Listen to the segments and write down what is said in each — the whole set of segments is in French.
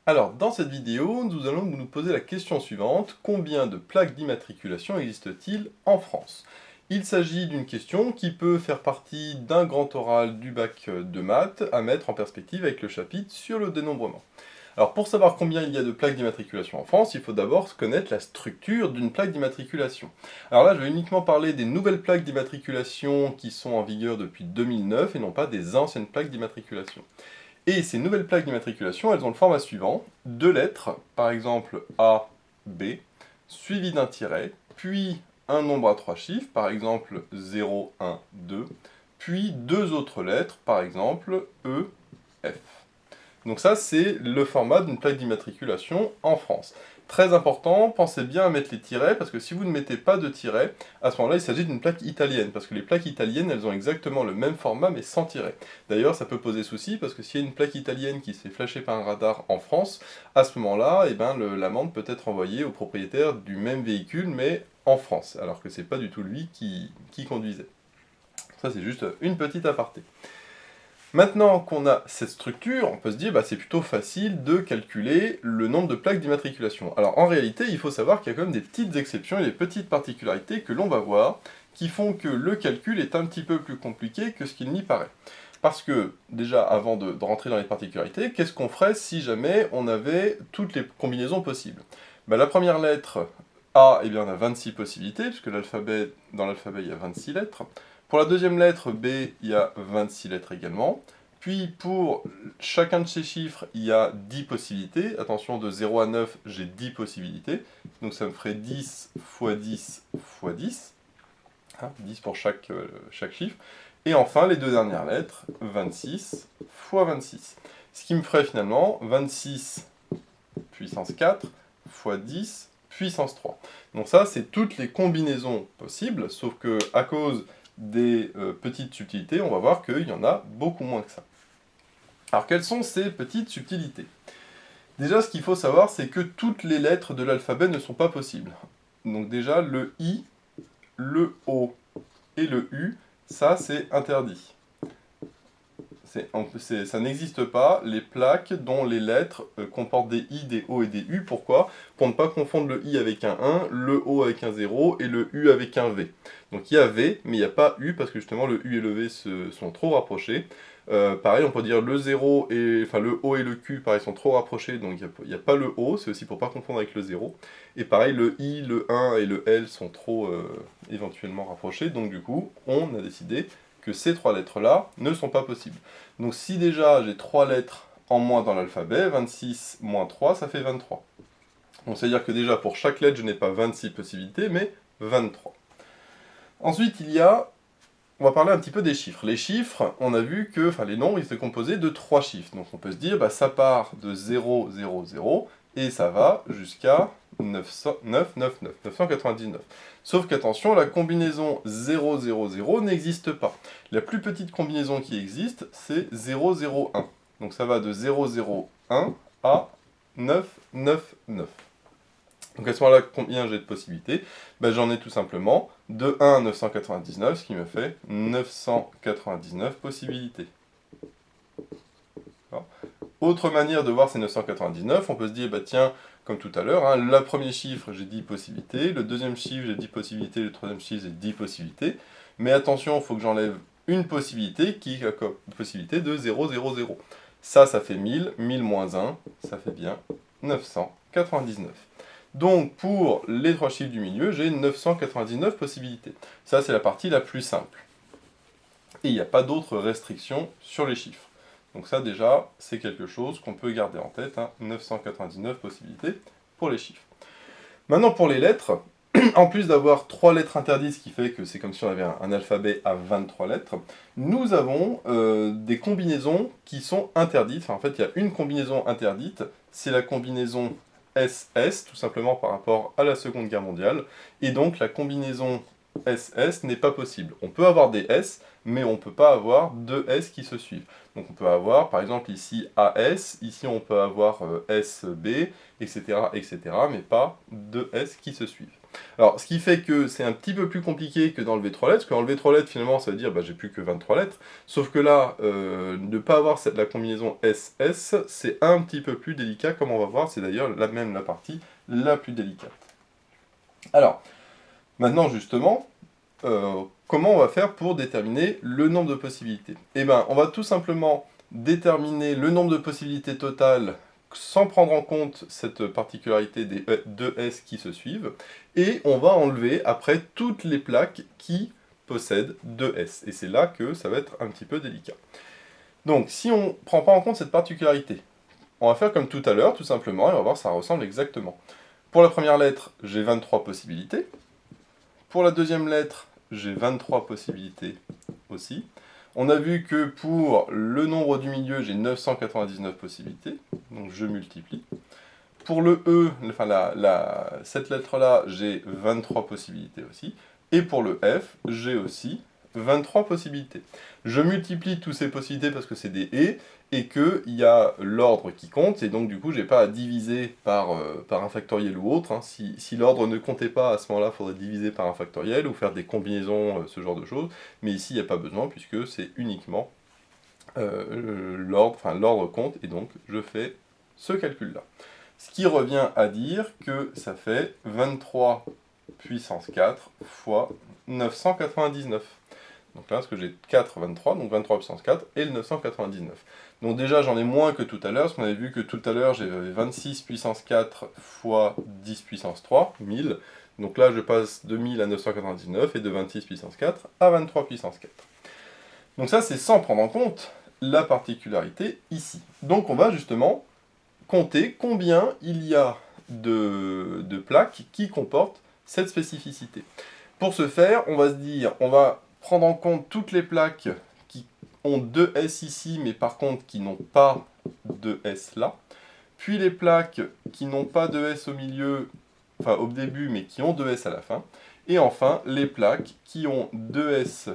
Alors, dans cette vidéo, nous allons nous poser la question suivante. Combien de plaques d'immatriculation existe-t-il en France? Il s'agit d'une question qui peut faire partie d'un grand oral du bac de maths à mettre en perspective avec le chapitre sur le dénombrement. Alors, pour savoir combien il y a de plaques d'immatriculation en France, il faut d'abord connaître la structure d'une plaque d'immatriculation. Alors là, je vais uniquement parler des nouvelles plaques d'immatriculation qui sont en vigueur depuis 2009 et non pas des anciennes plaques d'immatriculation. Et ces nouvelles plaques d'immatriculation, elles ont le format suivant, deux lettres, par exemple A, B, suivi d'un tiret, puis un nombre à trois chiffres, par exemple 0, 1, 2, puis deux autres lettres, par exemple E, F. Donc ça, c'est le format d'une plaque d'immatriculation en France. Très important, pensez bien à mettre les tirets, parce que si vous ne mettez pas de tirets, à ce moment-là, il s'agit d'une plaque italienne, parce que les plaques italiennes, elles ont exactement le même format, mais sans tiret. D'ailleurs, ça peut poser souci, parce que s'il y a une plaque italienne qui se fait flasher par un radar en France, à ce moment-là, l'amende peut être envoyée au propriétaire du même véhicule, mais en France, alors que c'est pas du tout lui qui conduisait. Ça, c'est juste une petite aparté. Maintenant qu'on a cette structure, on peut se dire c'est plutôt facile de calculer le nombre de plaques d'immatriculation. Alors en réalité, il faut savoir qu'il y a quand même des petites exceptions et des petites particularités que l'on va voir qui font que le calcul est un petit peu plus compliqué que ce qu'il n'y paraît. Parce que, déjà, avant de rentrer dans les particularités, qu'est-ce qu'on ferait si jamais on avait toutes les combinaisons possibles? La première lettre, A, on a 26 possibilités, puisque dans l'alphabet, il y a 26 lettres. Pour la deuxième lettre, B, il y a 26 lettres également. Puis pour chacun de ces chiffres, il y a 10 possibilités. Attention, de 0 à 9, j'ai 10 possibilités. Donc ça me ferait 10 fois 10 fois 10. 10 pour chaque chiffre. Et enfin, les deux dernières lettres, 26 fois 26. Ce qui me ferait finalement 26 puissance 4 fois 10 puissance 3. Donc ça, c'est toutes les combinaisons possibles, sauf que à cause des petites subtilités, on va voir qu'il y en a beaucoup moins que ça. Alors quelles sont ces petites subtilités? Déjà, ce qu'il faut savoir, c'est que toutes les lettres de l'alphabet ne sont pas possibles. Donc déjà, le I, le O et le U, ça c'est interdit. Ça n'existe pas, les plaques dont les lettres comportent des I, des O et des U. Pourquoi? Pour ne pas confondre le I avec un 1, le O avec un 0 et le U avec un V. Donc il y a V, mais il n'y a pas U, parce que justement le U et le V sont trop rapprochés. Pareil, on peut dire le 0 et le O et le Q, pareil, sont trop rapprochés, donc il n'y a pas le O, c'est aussi pour pas confondre avec le 0. Et pareil, le I, le 1 et le L sont trop éventuellement rapprochés, donc du coup, on a décidé que ces trois lettres-là ne sont pas possibles. Donc si déjà j'ai 3 lettres en moins dans l'alphabet, 26 moins 3, ça fait 23. Donc c'est-à-dire que déjà pour chaque lettre, je n'ai pas 26 possibilités, mais 23. Ensuite, on va parler un petit peu des chiffres. Les chiffres, on a vu que, les nombres, ils étaient composés de 3 chiffres. Donc on peut se dire, ça part de 0, 0, 0, et ça va jusqu'à 999. Sauf qu'attention, la combinaison 0, 0, 0 n'existe pas. La plus petite combinaison qui existe, c'est 0, 0, 1. Donc ça va de 0, 0, 1 à 9, 9, 9. Donc à ce moment-là, combien j'ai de possibilités? J'en ai tout simplement de 1 à 999, ce qui me fait 999 possibilités. Autre manière de voir ces 999, on peut se dire, tiens, comme tout à l'heure, le premier chiffre, j'ai 10 possibilités, le deuxième chiffre, j'ai 10 possibilités, le troisième chiffre, j'ai 10 possibilités. Mais attention, il faut que j'enlève une possibilité qui est la possibilité de 0, 0, 0. Ça fait 1000, 1000 moins 1, ça fait bien 999. Donc pour les trois chiffres du milieu, j'ai 999 possibilités. Ça, c'est la partie la plus simple. Et il n'y a pas d'autres restrictions sur les chiffres. Donc ça, déjà, c'est quelque chose qu'on peut garder en tête. 999 possibilités pour les chiffres. Maintenant, pour les lettres, en plus d'avoir 3 lettres interdites, ce qui fait que c'est comme si on avait un alphabet à 23 lettres, nous avons des combinaisons qui sont interdites. En fait, il y a une combinaison interdite, c'est la combinaison SS, tout simplement par rapport à la Seconde Guerre mondiale. Et donc, la combinaison SS n'est pas possible. On peut avoir des S, mais on ne peut pas avoir deux S qui se suivent. Donc on peut avoir, par exemple, ici AS, ici on peut avoir SB, etc., etc., mais pas deux S qui se suivent. Alors, ce qui fait que c'est un petit peu plus compliqué que d'enlever 3 lettres, parce qu'enlever 3 lettres, finalement, ça veut dire, bah, j'ai plus que 23 lettres, sauf que là, ne pas avoir la combinaison SS, c'est un petit peu plus délicat, comme on va voir, c'est d'ailleurs même la partie la plus délicate. Alors, maintenant, justement, comment on va faire pour déterminer le nombre de possibilités? Eh bien, on va tout simplement déterminer le nombre de possibilités totales sans prendre en compte cette particularité des deux S qui se suivent, et on va enlever après toutes les plaques qui possèdent deux S. Et c'est là que ça va être un petit peu délicat. Donc, si on ne prend pas en compte cette particularité, on va faire comme tout à l'heure, tout simplement, et on va voir ça ressemble exactement. Pour la première lettre, j'ai 23 possibilités. Pour la deuxième lettre, j'ai 23 possibilités aussi. On a vu que pour le nombre du milieu, j'ai 999 possibilités, donc je multiplie. Pour le E, enfin cette lettre-là, j'ai 23 possibilités aussi. Et pour le F, j'ai aussi 23 possibilités. Je multiplie toutes ces possibilités parce que c'est des et qu'il y a l'ordre qui compte, et donc du coup, je n'ai pas à diviser par un factoriel ou autre. Hein. Si l'ordre ne comptait pas, à ce moment-là, il faudrait diviser par un factoriel ou faire des combinaisons, ce genre de choses. Mais ici, il n'y a pas besoin, puisque c'est uniquement l'ordre compte, et donc je fais ce calcul-là. Ce qui revient à dire que ça fait 23 puissance 4 fois 999. Donc là, parce que j'ai 4, 23, donc 23 puissance 4, et le 999. Donc déjà, j'en ai moins que tout à l'heure, parce qu'on avait vu que tout à l'heure, j'avais 26 puissance 4 fois 10 puissance 3, 1000. Donc là, je passe de 1000 à 999, et de 26 puissance 4 à 23 puissance 4. Donc ça, c'est sans prendre en compte la particularité ici. Donc on va justement compter combien il y a de plaques qui comportent cette spécificité. Pour ce faire, on va se dire, on va prendre en compte toutes les plaques qui ont 2 S ici, mais par contre qui n'ont pas de S là. Puis les plaques qui n'ont pas de S au milieu, enfin au début, mais qui ont 2 S à la fin. Et enfin, les plaques qui ont 2 S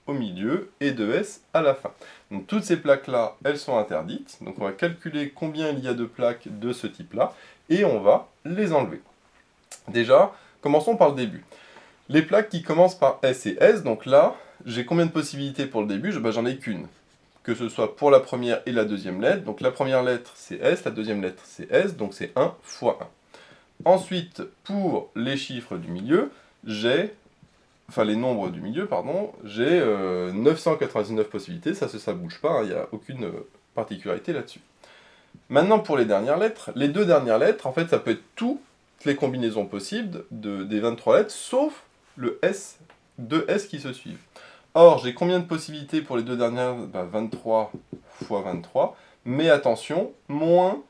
au milieu et 2 S à la fin. Donc toutes ces plaques-là, elles sont interdites. Donc on va calculer combien il y a de plaques de ce type-là, et on va les enlever. Déjà, commençons par le début. Les plaques qui commencent par S et S, donc là, j'ai combien de possibilités pour le début? J'en ai qu'une. Que ce soit pour la première et la deuxième lettre. Donc la première lettre, c'est S, la deuxième lettre, c'est S, donc c'est 1 fois 1. Ensuite, pour les chiffres du milieu, les nombres du milieu, pardon, j'ai 999 possibilités, ça ne bouge pas, il n'y a aucune particularité là-dessus. Maintenant, pour les dernières lettres, les deux dernières lettres, en fait, ça peut être toutes les combinaisons possibles des 23 lettres, sauf le S, deux S qui se suivent. Or, j'ai combien de possibilités pour les deux dernières? 23 fois 23, mais attention, moins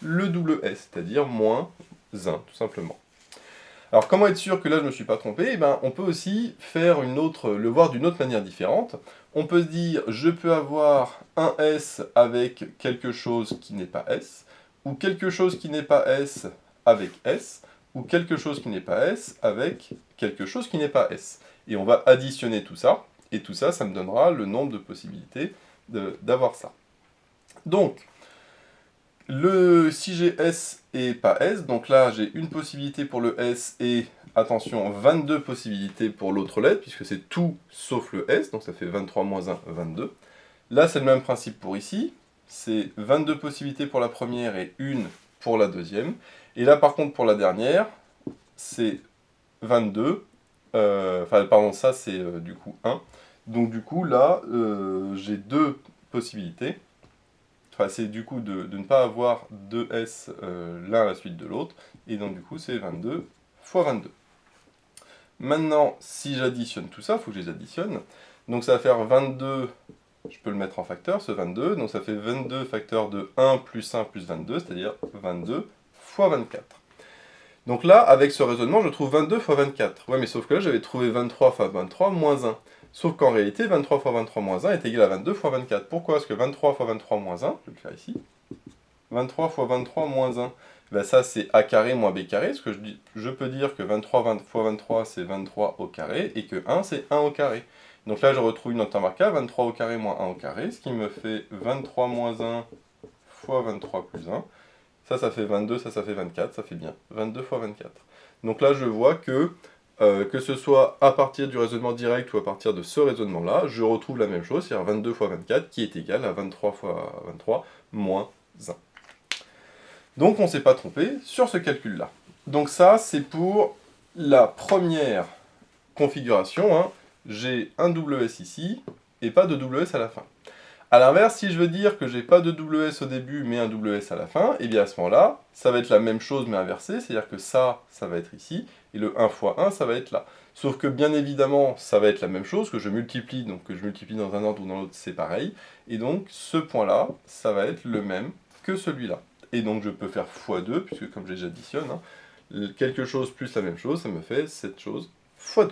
le double S, c'est-à-dire moins 1, tout simplement. Alors, comment être sûr que là, je ne me suis pas trompé? On peut aussi faire le voir d'une autre manière différente. On peut se dire, je peux avoir un S avec quelque chose qui n'est pas S, ou quelque chose qui n'est pas S avec S, ou quelque chose qui n'est pas S avec quelque chose qui n'est pas S. Et on va additionner tout ça, et tout ça, ça me donnera le nombre de possibilités d'avoir ça. Donc, si j'ai S et pas S, donc là j'ai une possibilité pour le S et, attention, 22 possibilités pour l'autre lettre, puisque c'est tout sauf le S, donc ça fait 23 moins 1, 22. Là c'est le même principe pour ici, c'est 22 possibilités pour la première et une pour la deuxième. Et là par contre pour la dernière, c'est 22, ça c'est du coup 1. Donc du coup là j'ai deux possibilités. Enfin, c'est du coup de ne pas avoir deux S l'un à la suite de l'autre, et donc du coup c'est 22 fois 22. Maintenant, si j'additionne tout ça, il faut que je les additionne, donc ça va faire 22, je peux le mettre en facteur, ce 22, donc ça fait 22 facteur de 1 plus 1 plus 22, c'est-à-dire 22 fois 24. Donc là, avec ce raisonnement, je trouve 22 fois 24. Ouais, mais sauf que là, j'avais trouvé 23 fois 23 moins 1. Sauf qu'en réalité, 23 fois 23 moins 1 est égal à 22 fois 24. Pourquoi? Parce que 23 fois 23 moins 1, je vais le faire ici, 23 fois 23 moins 1, ça c'est a carré moins b carré, parce que je peux dire que 23 fois 23 c'est 23 au carré, et que 1 c'est 1 au carré. Donc là, je retrouve une note remarquable, 23 au carré moins 1 au carré, ce qui me fait 23 moins 1 fois 23 plus 1. Ça fait 22, ça fait 24, ça fait bien 22 fois 24. Donc là, je vois que ce soit à partir du raisonnement direct ou à partir de ce raisonnement-là, je retrouve la même chose, c'est-à-dire 22 fois 24, qui est égal à 23 fois 23 moins 1. Donc on ne s'est pas trompé sur ce calcul-là. Donc ça, c'est pour la première configuration. Hein. J'ai un double S ici, et pas de double S à la fin. A l'inverse, si je veux dire que j'ai pas de double S au début, mais un double S à la fin, et bien à ce moment-là, ça va être la même chose, mais inversée, c'est-à-dire que ça va être ici, et le 1 fois 1, ça va être là. Sauf que bien évidemment, ça va être la même chose, que je multiplie, donc que je multiplie dans un ordre ou dans l'autre, c'est pareil, et donc ce point-là, ça va être le même que celui-là. Et donc je peux faire x2, puisque comme j'additionne, hein, quelque chose plus la même chose, ça me fait cette chose x2.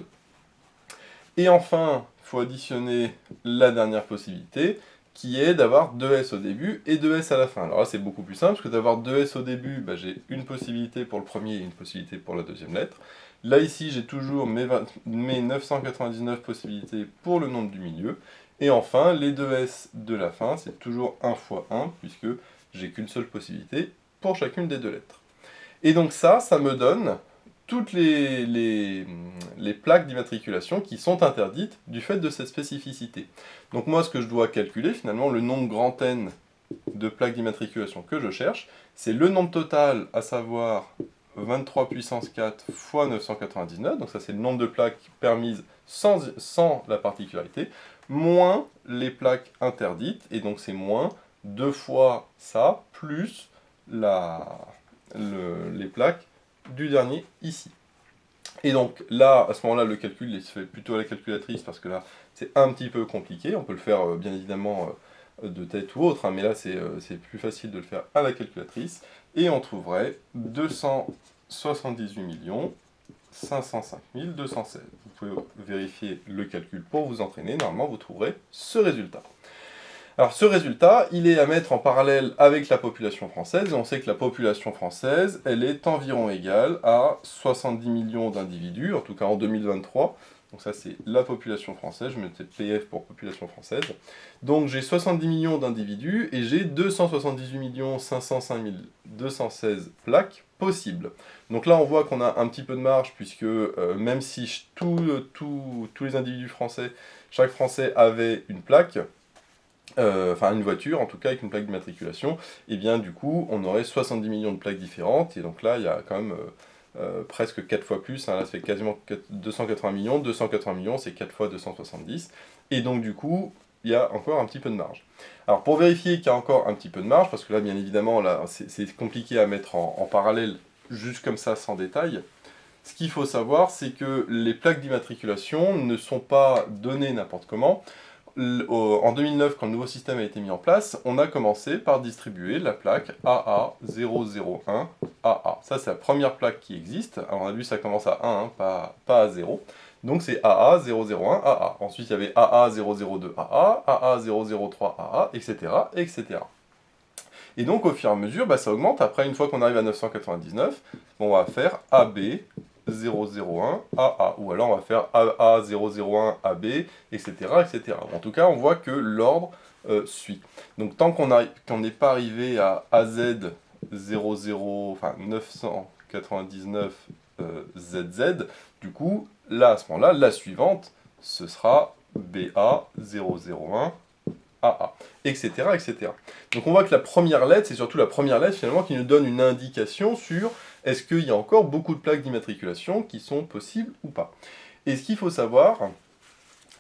Et enfin, il faut additionner la dernière possibilité, qui est d'avoir 2S au début et 2S à la fin. Alors là, c'est beaucoup plus simple, parce que d'avoir 2S au début, bah, j'ai une possibilité pour le premier et une possibilité pour la deuxième lettre. Là, ici, j'ai toujours mes 999 possibilités pour le nombre du milieu. Et enfin, les 2S de la fin, c'est toujours 1 fois 1, puisque j'ai qu'une seule possibilité pour chacune des deux lettres. Et donc ça me donne toutes les plaques d'immatriculation qui sont interdites du fait de cette spécificité. Donc moi, ce que je dois calculer, finalement, le nombre grand N de plaques d'immatriculation que je cherche, c'est le nombre total, à savoir 23 puissance 4 fois 999, donc ça c'est le nombre de plaques permises sans la particularité, moins les plaques interdites, et donc c'est moins 2 fois ça, plus les plaques du dernier ici. Et donc là, à ce moment-là, le calcul il se fait plutôt à la calculatrice parce que là, c'est un petit peu compliqué. On peut le faire bien évidemment de tête ou autre, hein, mais là, c'est plus facile de le faire à la calculatrice. Et on trouverait 278 505 216. Vous pouvez vérifier le calcul pour vous entraîner. Normalement, vous trouverez ce résultat. Alors ce résultat, il est à mettre en parallèle avec la population française, et on sait que la population française, elle est environ égale à 70 millions d'individus, en tout cas en 2023. Donc ça c'est la population française, je mettais PF pour population française. Donc j'ai 70 millions d'individus et j'ai 278 505 216 plaques possibles. Donc là on voit qu'on a un petit peu de marge puisque même si tous les individus français, chaque Français avait une plaque, enfin une voiture en tout cas avec une plaque d'immatriculation, et bien du coup on aurait 70 millions de plaques différentes, et donc là il y a quand même presque 4 fois plus, hein, là ça fait quasiment 280 millions c'est 4 fois 270, et donc du coup il y a encore un petit peu de marge. Alors pour vérifier qu'il y a encore un petit peu de marge, parce que là bien évidemment là c'est compliqué à mettre en parallèle juste comme ça sans détail, ce qu'il faut savoir c'est que les plaques d'immatriculation ne sont pas données n'importe comment. En 2009, quand le nouveau système a été mis en place, on a commencé par distribuer la plaque AA001AA. Ça, c'est la première plaque qui existe. Alors, on a vu ça commence à 1, hein, pas à 0. Donc, c'est AA001AA. Ensuite, il y avait AA002AA, AA003AA, etc., etc. Et donc, au fur et à mesure, bah, ça augmente. Après, une fois qu'on arrive à 999, on va faire AB 001 AA, ou alors on va faire AA001 AB, etc., etc. En tout cas, on voit que l'ordre suit. Donc tant qu'on n'est pas arrivé à AZ 00, enfin 999 ZZ, du coup, là, à ce moment-là, la suivante, ce sera BA 001 AA, etc., etc. Donc on voit que la première lettre, c'est surtout la première lettre finalement qui nous donne une indication sur est-ce qu'il y a encore beaucoup de plaques d'immatriculation qui sont possibles ou pas. Et ce qu'il faut savoir,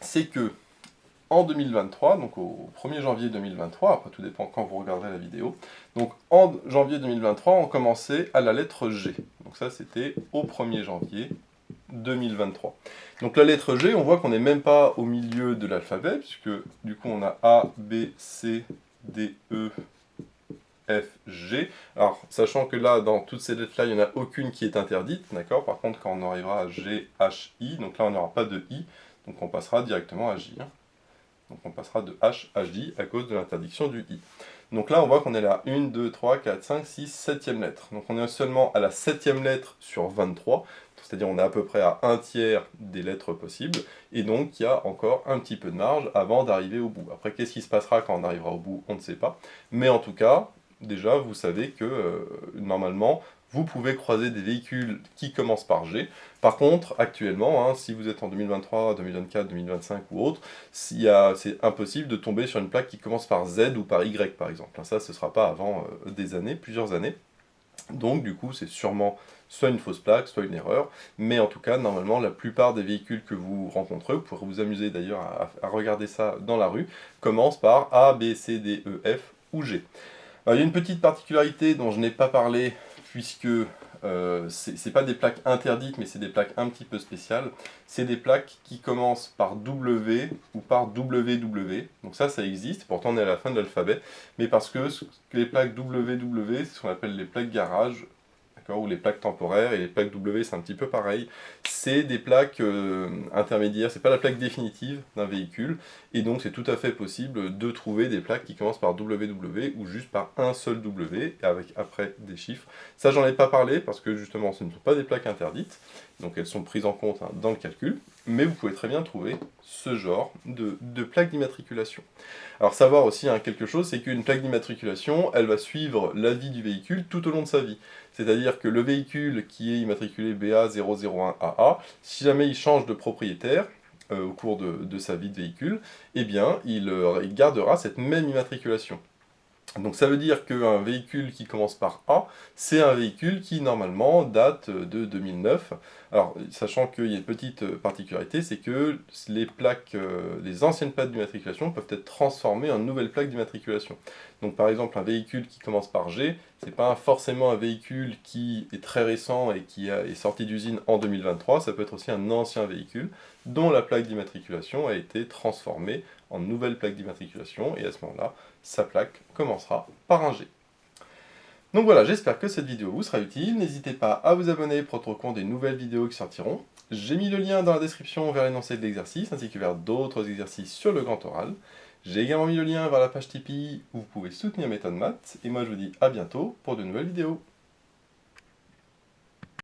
c'est que en 2023, donc au 1er janvier 2023, après tout dépend quand vous regarderez la vidéo, donc en janvier 2023, on commençait à la lettre G. Donc ça c'était au 1er janvier 2023. Donc la lettre G, on voit qu'on n'est même pas au milieu de l'alphabet, puisque du coup on a A, B, C, D, E, F, G. Alors, sachant que là, dans toutes ces lettres-là, il n'y en a aucune qui est interdite, d'accord? Par contre, quand on arrivera à G, H, I, donc là on n'aura pas de I, donc on passera directement à J. Hein. Donc on passera de H à J à cause de l'interdiction du I. Donc là, on voit qu'on est là 1, 2, 3, 4, 5, 6, 7e lettre. Donc on est seulement à la 7e lettre sur 23, c'est-à-dire on est à peu près à un tiers des lettres possibles, et donc il y a encore un petit peu de marge avant d'arriver au bout. Après, qu'est-ce qui se passera quand on arrivera au bout, on ne sait pas. Mais en tout cas, déjà, vous savez que normalement, vous pouvez croiser des véhicules qui commencent par G. Par contre, actuellement, hein, si vous êtes en 2023, 2024, 2025 ou autre, c'est impossible de tomber sur une plaque qui commence par Z ou par Y, par exemple. Ça, ce ne sera pas avant des années, plusieurs années. Donc, du coup, c'est sûrement soit une fausse plaque, soit une erreur. Mais en tout cas, normalement, la plupart des véhicules que vous rencontrez, vous pourrez vous amuser d'ailleurs à regarder ça dans la rue, commencent par A, B, C, D, E, F ou G. Alors, il y a une petite particularité dont je n'ai pas parlé, puisque c'est pas des plaques interdites, mais c'est des plaques un petit peu spéciales. C'est des plaques qui commencent par W ou par WW. Donc ça existe, pourtant on est à la fin de l'alphabet. Mais parce que les plaques WW, c'est ce qu'on appelle les plaques garage, ou les plaques temporaires, et les plaques W, c'est un petit peu pareil. C'est des plaques intermédiaires, c'est pas la plaque définitive d'un véhicule, et donc c'est tout à fait possible de trouver des plaques qui commencent par WW ou juste par un seul W, avec après des chiffres. Ça, j'en ai pas parlé, parce que justement, ce ne sont pas des plaques interdites, donc elles sont prises en compte hein, dans le calcul, mais vous pouvez très bien trouver ce genre de plaques d'immatriculation. Alors savoir aussi hein, quelque chose, c'est qu'une plaque d'immatriculation, elle va suivre la vie du véhicule tout au long de sa vie. C'est-à-dire que le véhicule qui est immatriculé BA001AA, si jamais il change de propriétaire au cours de sa vie de véhicule, eh bien il gardera cette même immatriculation. Donc ça veut dire qu'un véhicule qui commence par A, c'est un véhicule qui normalement date de 2009. Alors, sachant qu'il y a une petite particularité, c'est que les plaques, les anciennes plaques d'immatriculation peuvent être transformées en nouvelles plaques d'immatriculation. Donc par exemple, un véhicule qui commence par G, c'est pas forcément un véhicule qui est très récent et qui est sorti d'usine en 2023, ça peut être aussi un ancien véhicule dont la plaque d'immatriculation a été transformée en nouvelle plaque d'immatriculation, et à ce moment-là, sa plaque commencera par un G. Donc voilà, j'espère que cette vidéo vous sera utile. N'hésitez pas à vous abonner pour être au courant des nouvelles vidéos qui sortiront. J'ai mis le lien dans la description vers l'énoncé de l'exercice, ainsi que vers d'autres exercices sur le grand oral. J'ai également mis le lien vers la page Tipeee où vous pouvez soutenir Méthode Maths. Et moi je vous dis à bientôt pour de nouvelles vidéos.